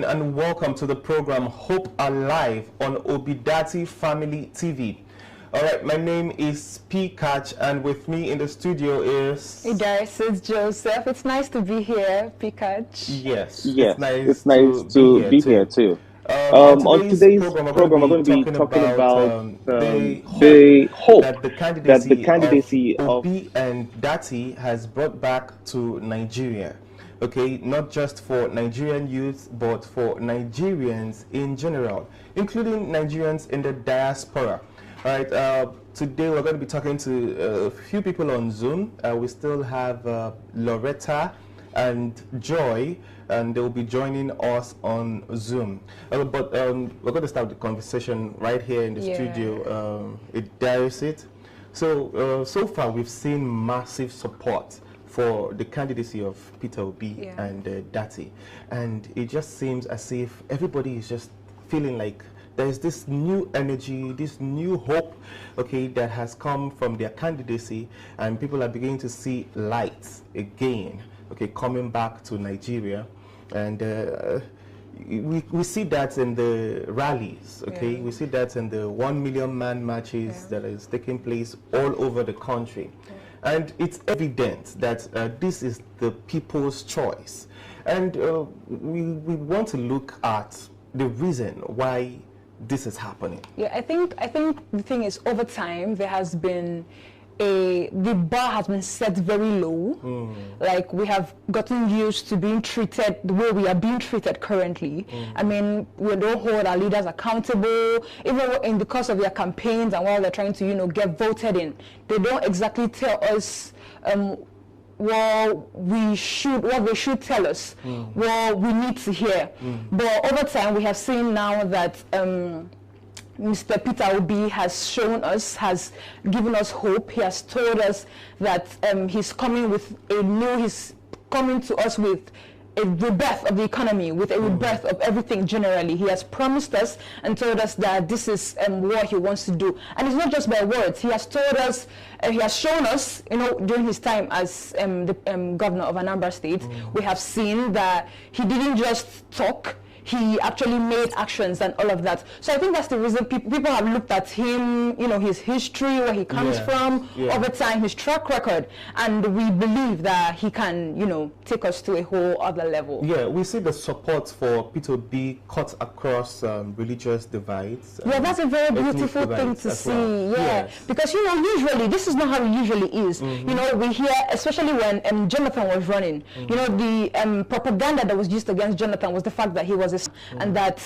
and welcome to the program Hope Alive on ObiDatti Family TV. All right, my name is P. Catch, and with me in the studio is... This is Joseph. It's nice to be here, P. Catch. Yes, it's nice to be here too. On today's program, we're going to be talking about the hope that the candidacy of Obi and Datti has brought back to Nigeria. Okay, not just for Nigerian youth, but for Nigerians in general, including Nigerians in the diaspora. All right, today we're going to be talking to a few people on Zoom. We still have Loretta and Joy, and they'll be joining us on Zoom. But we're going to start the conversation right here in the studio. It dares it. So, so far we've seen massive support for the candidacy of Peter Obi and Datti. And it just seems as if everybody is just feeling like there's this new energy, this new hope, okay, that has come from their candidacy, and people are beginning to see light again, okay, coming back to Nigeria. And we see that in the rallies, okay? We see that in the 1 million man marches that is taking place all over the country. And it's evident that this is the people's choice. And we want to look at the reason why this is happening. Yeah, I think the thing is, over time there has been the bar has been set very low. Like, we have gotten used to being treated the way we are being treated currently. I mean, we don't hold our leaders accountable, even in the course of their campaigns and while they're trying to, you know, get voted in. They don't exactly tell us what they should tell us, what we need to hear. But over time, we have seen now that Mr. Peter Obi has shown us, has given us hope. He has told us that he's coming to us with a rebirth of the economy, with a rebirth of everything generally. He has promised us and told us that this is what he wants to do. And it's not just by words. He has told us, he has shown us, you know, during his time as the governor of Anambra State, we have seen that he didn't just talk. He actually made actions and all of that. So I think that's the reason people have looked at him, you know, his history, where he comes from, over time, his track record, and we believe that he can, you know, take us to a whole other level. Yeah, we see the support for Peter Obi cut across religious divides. Yeah, that's a very beautiful thing to see. Well. Yes. Because, you know, usually, this is not how it usually is. You know, we hear, especially when Jonathan was running, you know, the propaganda that was used against Jonathan was the fact that he was a and that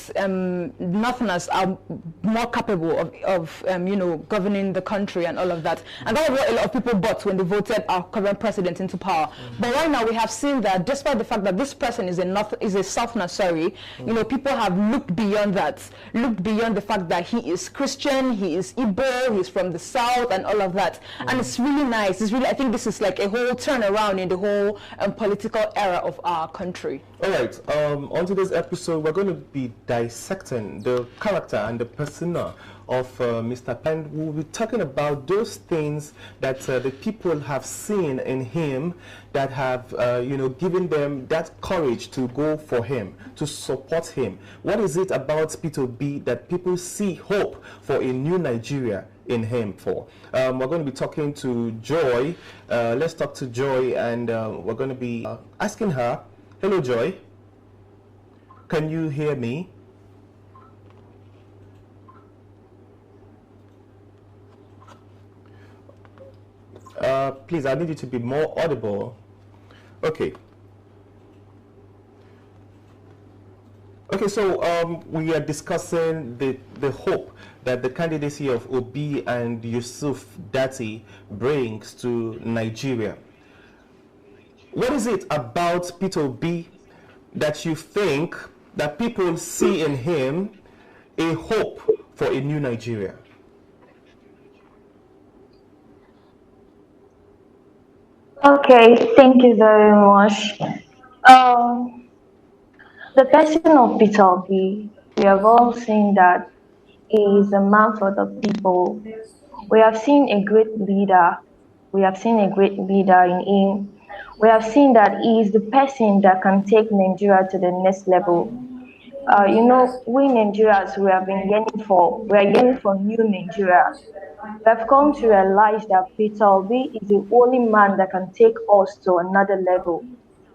Northerners are more capable of you know, governing the country and all of that. And that was what a lot of people bought when they voted our current president into power. But right now we have seen that despite the fact that this person is a Southerner, you know, people have looked beyond that, looked beyond the fact that he is Christian, he is Igbo, he's from the South and all of that. And it's really nice. It's really, I think this is like a whole turnaround in the whole political era of our country. All right, on today's episode, we're going to be dissecting the character and the persona of Mr. Penn. We'll be talking about those things that the people have seen in him that have, you know, given them that courage to go for him, to support him. What is it about Peter Obi that people see hope for a new Nigeria in him for? We're going to be talking to Joy. Let's talk to Joy, and we're going to be asking her. Hello, Joy. Can you hear me? Please, I need you to be more audible. Okay. Okay, so we are discussing the hope that the candidacy of Obi and Yusuf Datti brings to Nigeria. What is it about Peter Obi that you think that people see in him a hope for a new Nigeria? Okay, thank you very much. The person of Peter Obi, we have all seen that he is a man for the people. We have seen a great leader. We have seen a great leader in him. We have seen that he is the person that can take Nigeria to the next level. You know, we Nigerians, we are yearning for new Nigeria. We have come to realize that Peter Obi is the only man that can take us to another level.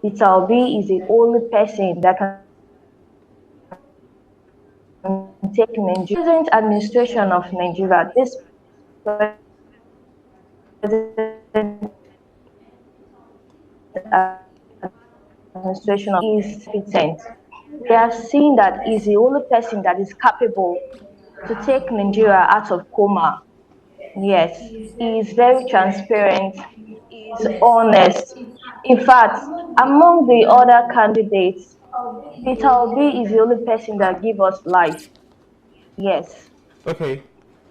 Peter Obi is the only person that can take Nigeria. Present administration of Nigeria, this present administration is competent. We have seen that he's the only person that is capable to take Nigeria out of coma. Yes, he is very transparent, he is honest. In fact, among the other candidates, Peter Obi is the only person that gives us life. Yes. Okay,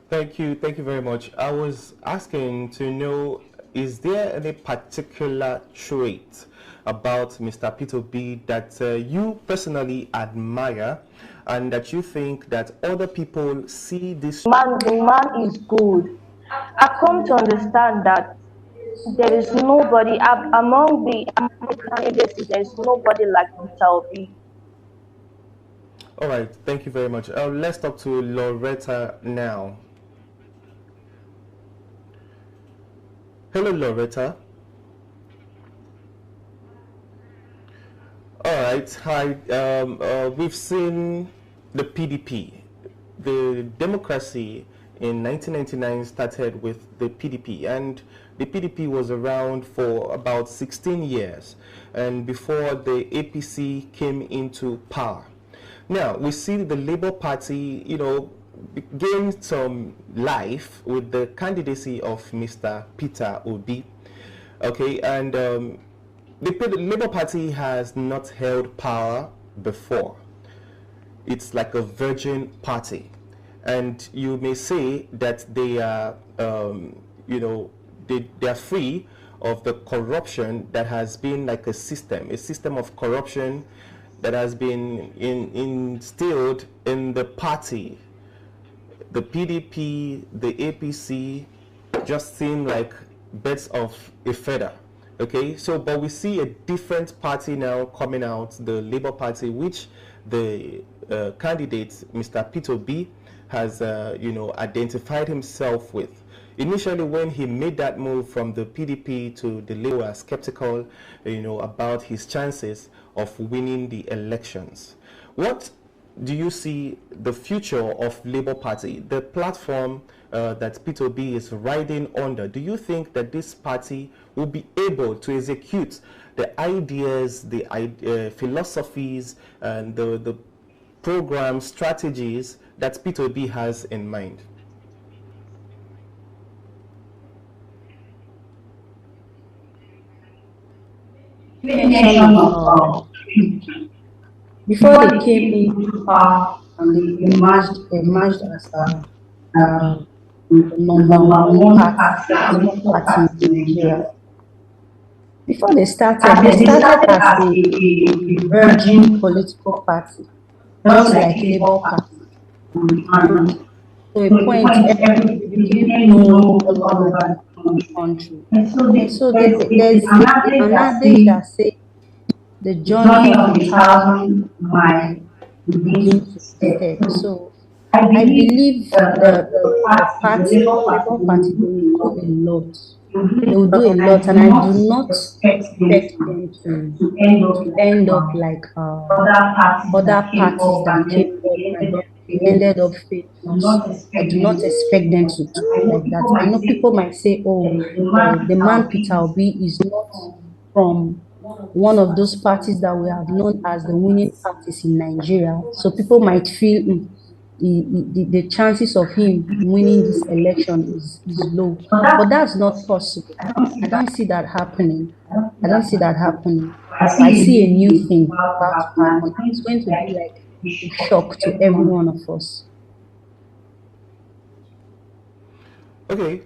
thank you very much. I was asking to know, is there any particular trait about Mr. Peter B that you personally admire and that you think that other people see this? The man is good. I've come to understand that there is nobody among the candidates, there is nobody like Peter Obi. All right, thank you very much. Let's talk to Loretta now. Hello, Loretta. All right, hi. We've seen the PDP. The democracy in 1999 started with the PDP, and the PDP was around for about 16 years, and before the APC came into power. Now, we see the Labour Party, gained some life with the candidacy of Mr. Peter Obi. Okay, and the Labour Party has not held power before. It's like a virgin party. And you may say that they are, they are free of the corruption that has been like a system of corruption that has been instilled in the party. The PDP, the APC just seem like birds of a feather. Okay, so but we see a different party now coming out, the Labour Party, which the candidate, Mr. Peter B, has identified himself with. Initially, when he made that move from the PDP to the Labour, were skeptical, about his chances of winning the elections. What do you see the future of Labour Party, the platform that Peter B is riding under? Do you think that this party will be able to execute the ideas, the philosophies, and the program strategies that Peter B has in mind? Before they came into power and they emerged as number one party in Nigeria. Before they started as a virgin political party, just like Labour Party. And to a point, everybody became known all over the country. And so there's an adage that says the journey of 1,000 miles begins to step. So I believe the Labour Party will do a lot. They will do a lot, and I do not expect them to end up like other parties that came up and they ended up famous. I do not expect them to do like that. I know people might say, oh, the man Peter Obi is not from one of those parties that we have known as the winning parties in Nigeria. So people might feel the chances of him winning this election is low. But that's not possible. I don't see that happening. I see a new thing about to happen. It's going to be like a shock to every one of us. Okay.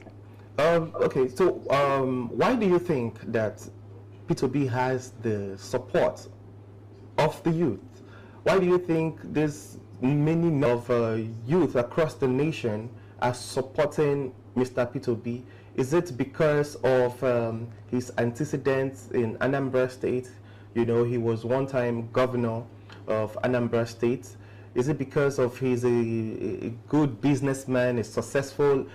So why do you think that Peter B has the support of the youth? Why do you think there's many of youth across the nation are supporting Mr. Peter B? Is it because of his antecedents in Anambra State? He was one time governor of Anambra State. Is it because of he's a good businessman, a successful,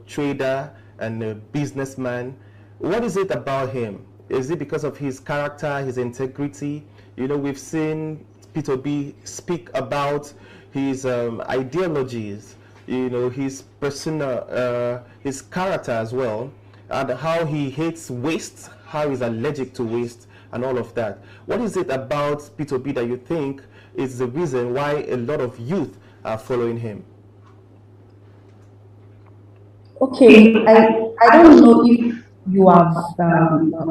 trader and a businessman? What is it about him? Is it because of his character, his integrity? We've seen Peter B speak about his ideologies, his persona, his character as well, and how he hates waste, how he's allergic to waste, and all of that. What is it about Peter B that you think is the reason why a lot of youth are following him? Okay, I don't know if you have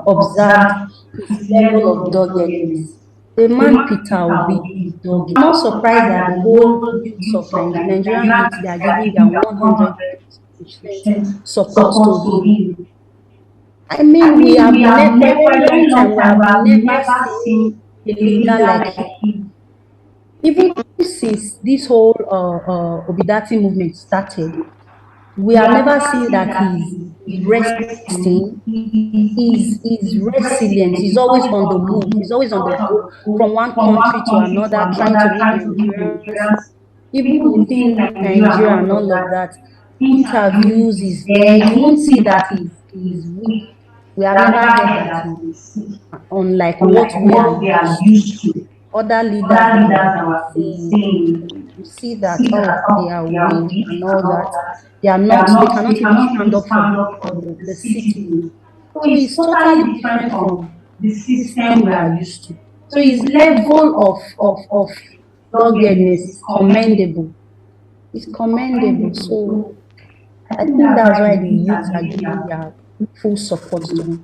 observed his level of doggedness. The man Peter Obi is dogged. I'm not surprised that the whole youths of Nigerian youth, they are giving their 100% support to him. I mean, we have for a very long time, we have never seen a leader like him. Even since this whole ObiDatti movement started, we have never seen that he's resting, he's resilient, he's always on the move, he's always on the go from one country to another, trying to meet Nigerians, even within Nigeria and all of that. Interviews is there, you won't see that he's weak. We have never heard that he's unlike what we are used to. Other leaders that were saying, you see that, oh, they are weak and all that. They cannot even stand up for the city. So it's totally different from the system we are used to. So his level of doggedness is commendable. It's commendable. So I think that's why the youth are giving their full support to him.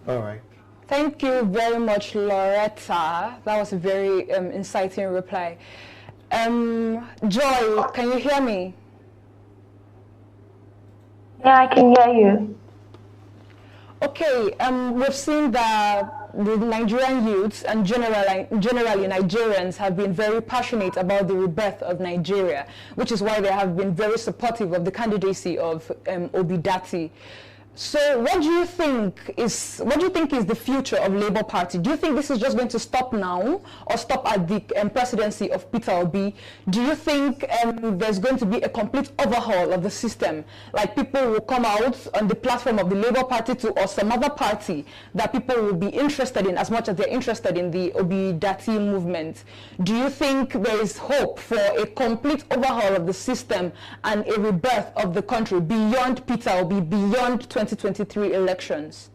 All right. Thank you very much, Loretta. That was a very inciting reply. Joy, can you hear me? Yeah, I can hear you. Okay, we've seen that the Nigerian youths and generally Nigerians have been very passionate about the rebirth of Nigeria, which is why they have been very supportive of the candidacy of ObiDatti. So what do you think is the future of Labour Party? Do you think this is just going to stop now or stop at the presidency of Peter Obi? Do you think there's going to be a complete overhaul of the system? Like people will come out on the platform of the Labour Party or some other party that people will be interested in as much as they're interested in the ObiDatti movement? Do you think there is hope for a complete overhaul of the system and a rebirth of the country beyond Peter Obi, beyond 2023 elections?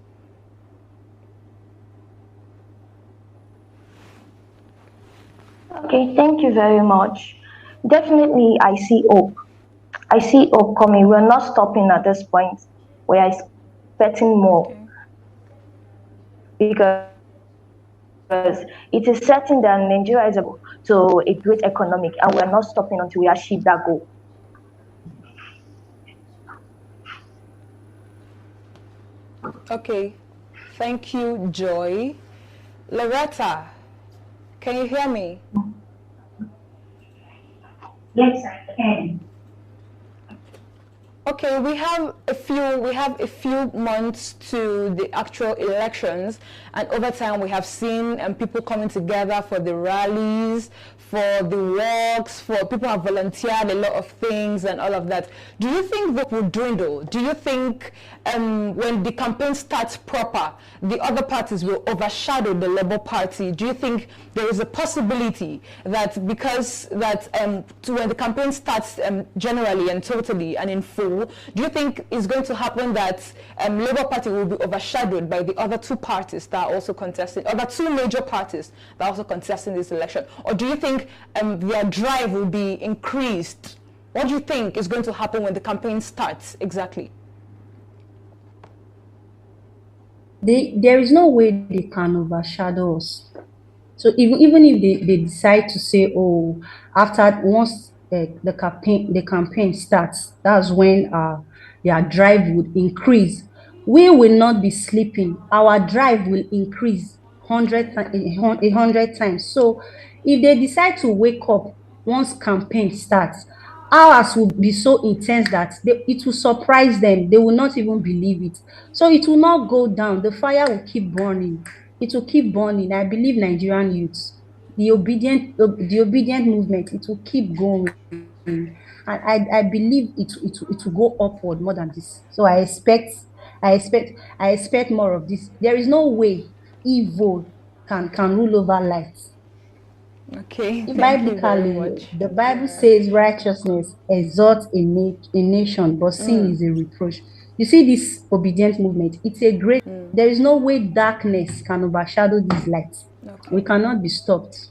Okay, thank you very much. Definitely, I see hope. I see hope coming. We're not stopping at this point. We are expecting more. Okay. Because it is certain that Nigeria is to a great economic, and we're not stopping until we achieve that goal. Okay, thank you, Joy. Loretta, can you hear me? Yes, I can. Okay, we have a few months to the actual elections, and over time we have seen people coming together for the rallies, for the walks, for people have volunteered a lot of things and all of that. Do you think that will dwindle? Do you think when the campaign starts proper, the other parties will overshadow the Labour Party? Do you think there is a possibility that when the campaign starts generally and totally and in full, do you think it's going to happen that Labour Party will be overshadowed by the other two parties that are also contesting, other two major parties that are also contesting this election? Or do you think their drive will be increased? What do you think is going to happen when the campaign starts exactly? There is no way they can overshadow us. So even if they decide to say, oh, once the campaign starts, that's when their drive would increase. We will not be sleeping. Our drive will increase 100 times. So if they decide to wake up once campaign starts, ours will be so intense that it will surprise them. They will not even believe it. So it will not go down. The fire will keep burning. It will keep burning. I believe Nigerian youths, the obedient movement, it will keep going. And I believe it will go upward more than this. So I expect I expect more of this. There is no way evil can rule over light. Okay, thank you very Biblically, much. the Bible Yeah. says righteousness exalts a nation, but sin is a reproach. You see, this obedient movement, it's a great, there is no way darkness can overshadow this light. We Okay. cannot be stopped.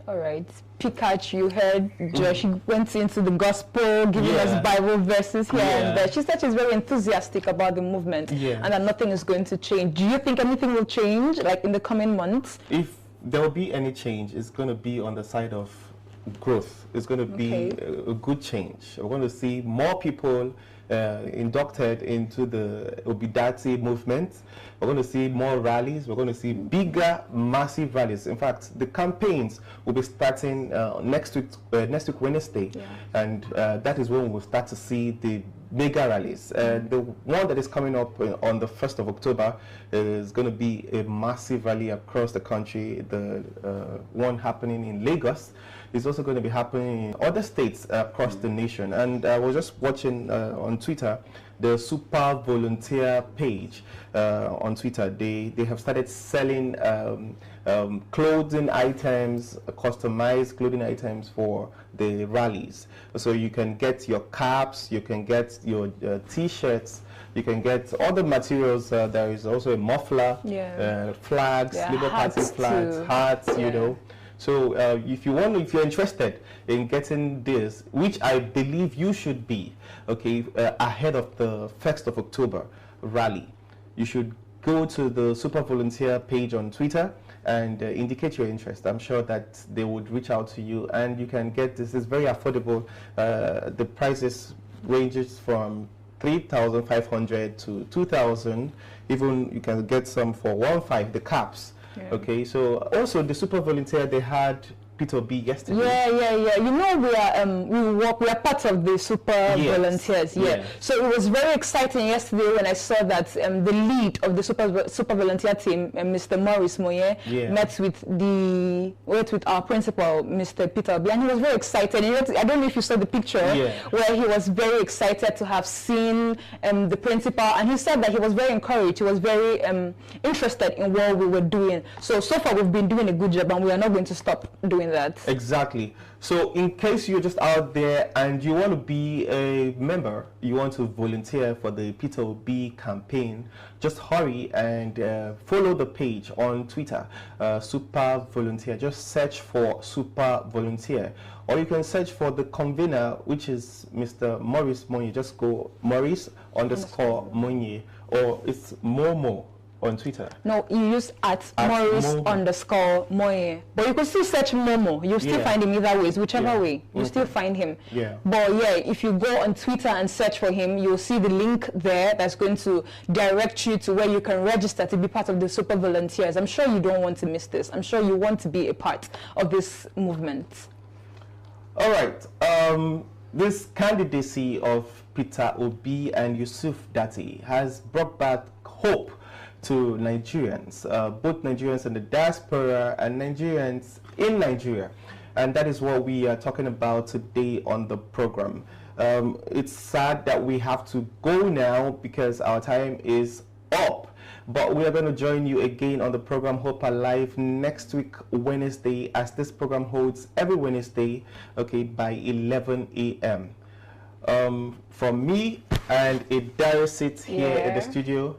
All right. Pikachu, you heard Josh went into the gospel, giving us Bible verses here and there. She said she's very enthusiastic about the movement and that nothing is going to change. Do you think anything will change, like in the coming months? If there will be any change, it's going to be on the side of growth. It's going to be a good change. We're going to see more people inducted into the ObiDatti movement. We're going to see more rallies. We're going to see bigger, massive rallies. In fact, the campaigns will be starting next week Wednesday, and that is when we will start to see the mega rallies. The one that is coming up on the 1st of October is going to be a massive rally across the country. The one happening in Lagos is also going to be happening in other states across the nation. And I was just watching on Twitter, the Super Volunteer page on Twitter. They have started selling clothing items, customized clothing items for the rallies. So you can get your caps, you can get your t-shirts, you can get all the materials. There is also a muffler, flags, Labour Party flags, hats, you know. So if you're interested in getting this, which I believe you should be, okay, ahead of the 1st of October rally, you should go to the Super Volunteer page on Twitter and indicate your interest. I'm sure that they would reach out to you, and you can get this. It's very affordable. The prices ranges from 3,500 to 2,000. Even you can get some for 1,500, the caps. Okay, so also the Super Volunteer, they had Peter B yesterday. You know, we are part of the Super Volunteers. So it was very exciting yesterday when I saw that the lead of the Super Volunteer team, Mr. Maurice Moye, met with our principal, Mr. Peter B, and he was very excited. I don't know if you saw the picture where he was very excited to have seen the principal, and he said that he was very encouraged. He was very interested in what we were doing. So far we've been doing a good job, and we are not going to stop doing that. Exactly. So in case you're just out there and you want to be a member, you want to volunteer for the Peter B campaign, just hurry and follow the page on Twitter, Super Volunteer. Just search for Super Volunteer, or you can search for the convener, which is Mr. Maurice Monye. Just go Maurice_Monye, or it's Momo on Twitter. No, you use at Maurice_Moye. But you can still search Momo. You'll still find him either ways, whichever way. You still find him. But if you go on Twitter and search for him, you'll see the link there that's going to direct you to where you can register to be part of the Super Volunteers. I'm sure you don't want to miss this. I'm sure you want to be a part of this movement. All right. This candidacy of Peter Obi and Yusuf Datti has brought back hope to Nigerians, both Nigerians in the diaspora and Nigerians in Nigeria. And that is what we are talking about today on the program. It's sad that we have to go now because our time is up. But we are going to join you again on the program Hope Alive next week, Wednesday, as this program holds every Wednesday, okay, by 11 a.m. From me and Idarisit here in the studio.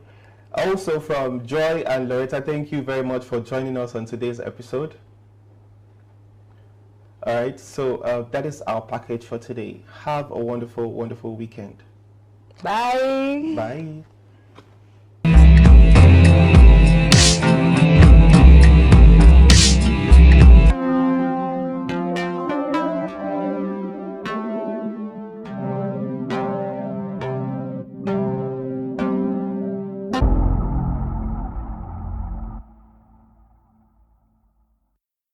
Also from Joy and Loretta, thank you very much for joining us on today's episode. All right, so that is our package for today. Have a wonderful, wonderful weekend. Bye. Bye.